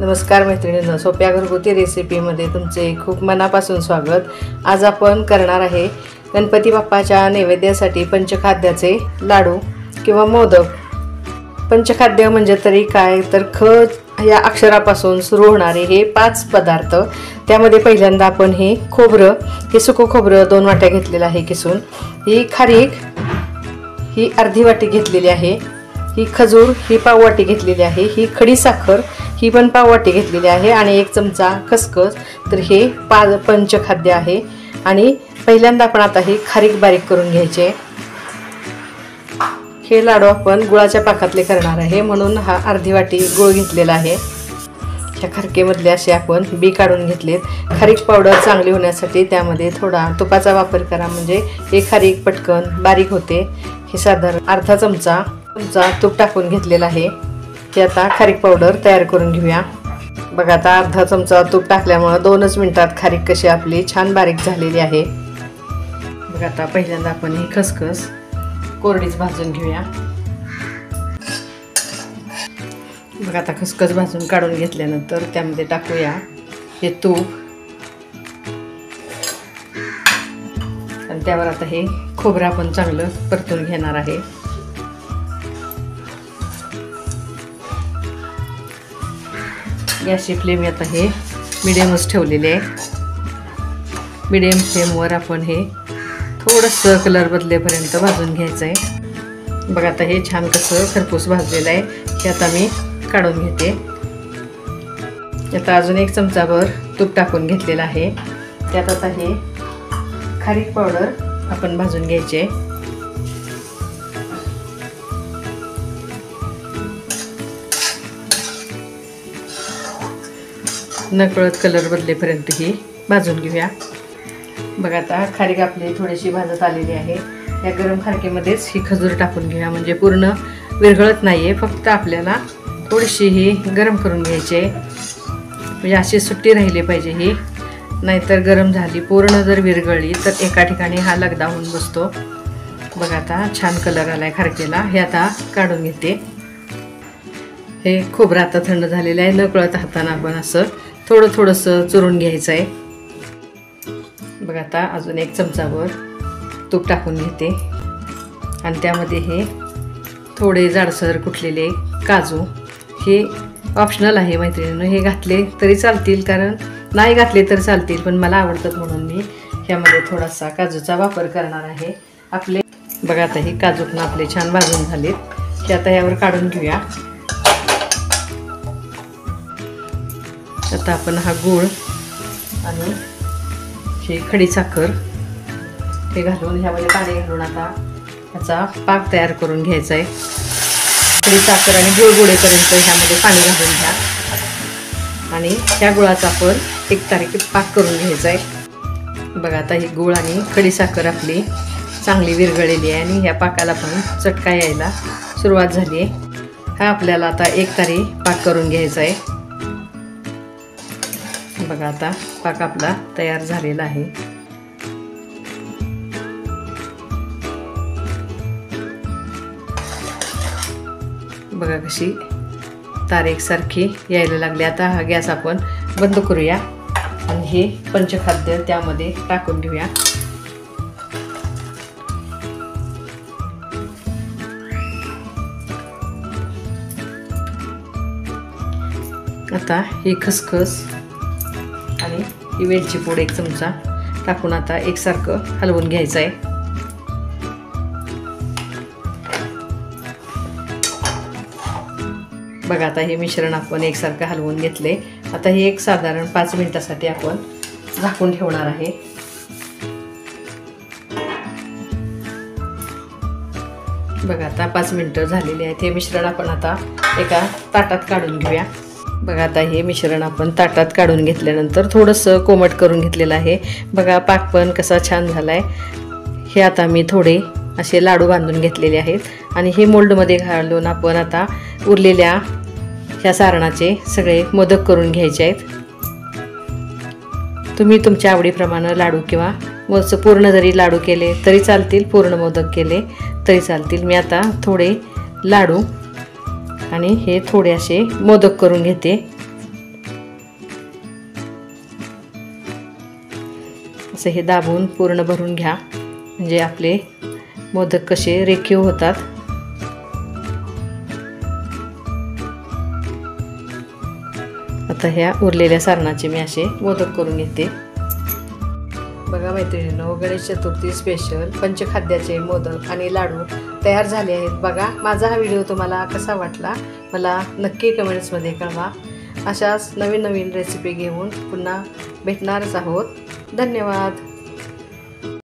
नमस्कार मैत्रिणींनो, सोप्या घरगुती रेसिपीमध्ये तुमचे खूप मनापासून स्वागत। आज आपण करणार आहे गणपती बाप्पाच्या नैवेद्यासाठी पंचखाद्याचे लाडू किंवा मोदक। पंचखाद्य म्हणजे तरी काय तर ख या अक्षरापासून सुरू होणारे हे 5 पदार्थ। त्यामध्ये पहिल्यांदा आपण हे खोबरं, हे सुकं खोबरं 2 वाट्या घेतलेलं आहे किसून, ही खारीक ही अर्धी वाटी घेतलेली आहे, ही खजूर ही पाव वाटी घेतलेली आहे, ही खडी साखर ही पण पाव वाटी घेतलेली आहे आणि 1 चमचा खसखस। तर हे 5 पंचखाद्य आहे। आणि पहिल्यांदा आपण आता हे खारीक बारीक करून घ्यायचे। हे लाडू आपण गुळाच्या पाकातले करणार आहे, म्हणून हा अर्धी वाटी गुळ घेतलेला आहे। ह्या खारकेमधले असे आपण बी काढून घेतलेत। खारीक पावडर चांगली होण्यासाठी त्यामध्ये थोडा तुपाचा वापर करा, म्हणजे हे खारीक पटकन बारीक होते। हे साधारण अर्धा चमचा तूप टाकून घेतलेला आहे। हे आता खारीक पावडर तयार करून घेऊया। बघा, आता अर्धा चमचा तूप टाकल्यामुळे 2च मिनिटात खारीक कशी आपली छान बारीक झालेली आहे। बघा, आता पहिल्यांदा आपण ही खसखस कोरडीच भाजून घेऊया। बघा, आता खसखस भाजून काढून घेतल्यानंतर त्यामध्ये टाकूया हे तूप आणि त्यावर आता हे खोबरं आपण चांगलं परतून घेणार आहे। गॅसची फ्लेम आता हे मिडियमच ठेवलेले आहे। मिडियम फ्लेमवर आपण हे थोडंसं कलर बदलेपर्यंत भाजून घ्यायचं आहे। बघा, आता हे छान कसं खरपूस भाजलेलं आहे। हे आता मी काढून घेते। आता अजून 1 चमचाभर तूप टाकून घेतलेलं आहे। त्यात आता हे खारीक पावडर आपण भाजून घ्यायचे। नकळत कलर बदलेपर्यंत ही भाजून घेऊया। बघा, आता खारीक आपली थोडीशी भाजत आलेली आहे। या गरम खारकेमध्येच ही खजूर टाकून घेऊया, म्हणजे पूर्ण विरघळत नाहीये, फक्त आपल्याला थोडीशी ही गरम करून घ्यायची आहे, म्हणजे अशी सुट्टी राहिली पाहिजे ही, नाहीतर गरम झाली पूर्ण जर विरघळली तर एका ठिकाणी हा लगदा होऊन बसतो। बघा, आता छान कलर आलाय खारकेला। हे आता काढून घेते। हे खोबरं आता थंड झालेलं आहे। नकळत हाताने आपण असं थोडंसं चुरून घ्यायचं आहे। बघा, आता अजून 1 चमचाभर तूप टाकून घेते आणि त्यामध्ये हे थोडे जाडसर कुटलेले काजू, हे ऑप्शनल आहे मैत्रिणींनो, हे घातले तरी चालतील, कारण नाही घातले तर चालतील, पण मला आवडतात म्हणून मी ह्यामध्ये थोडासा काजूचा वापर करणार आहे। आपले बघा, आता हे काजू पण आपले छान भाजून झालेत। हे आता यावर काढून घेऊया। आता आपण हा गूळ आणि ही खडी साखर हे घालून ह्यामध्ये पाणी घालून आता ह्याचा पाक तयार करून घ्यायचा आहे। खडी साखर आणि गूळ गोळेपर्यंत ह्यामध्ये पाणी घालून घ्या आणि ह्या गुळाचा आपण 1 तारीख पाक करून घ्यायचा आहे। बघा, आता ही गूळ आणि खडी साखर आपली चांगली विरघळलेली आहे आणि ह्या पाकाला पण चटका यायला सुरुवात झाली आहे। हा आपल्याला आता 1 तारी पाक करून घ्यायचा आहे। बघा, आता पाक आपला तयार झालेला आहे। बघा, कशी तार एकसारखी यायला लागली। आता हा गॅस आपण बंद करूया आणि हे पंचखाद्य त्यामध्ये टाकून घेऊया। आता ही खसखस आणि ही वेलची पूड 1 चमचा टाकून आता एकसारखं हलवून घ्यायचं आहे। बघा, आता हे मिश्रण आपण एकसारखं हलवून घेतले। आता हे एक साधारण 5 मिनिटासाठी आपण झाकून ठेवणार आहे। बघा, आता 5 मिनिटं झालेली आहेत। हे मिश्रण आपण आता एका ताटात काढून घेऊया। बघा, आता हे मिश्रण आपण ताटात काढून घेतल्यानंतर थोडंसं कोमट करून घेतलेलं आहे। बघा, पाक पण कसा छान झाला आहे। हे आता मी थोडे असे लाडू बांधून घेतलेले आहेत आणि हे मोल्डमध्ये घालून आपण आता उरलेल्या ह्या सारणाचे सगळे मोदक करून घ्यायचे आहेत। तुम्ही तुमच्या आवडीप्रमाणे लाडू किंवा पूर्ण जरी लाडू केले तरी चालतील, पूर्ण मोदक केले तरी चालतील। मी आता थोडे लाडू आणि हे थोडे असे मोदक करून घेते। असं हे दाबून पूर्ण भरून घ्या, म्हणजे आपले मोदक कसे रेखीव होतात. आता ह्या उरलेल्या सारणाचे मी असे मोदक करून घेते. बघा मैत्रिणींनो, गणेश चतुर्थी स्पेशल पंचखाद्याचे मोदक आणि लाडू तयार झाले आहेत. बघा, माझा हा व्हिडिओ तुम्हाला कसा वाटला मला नक्की कमेंट्समध्ये कळवा. अशाच नवीन नवीन रेसिपी घेऊन पुन्हा भेटणारच आहोत. धन्यवाद.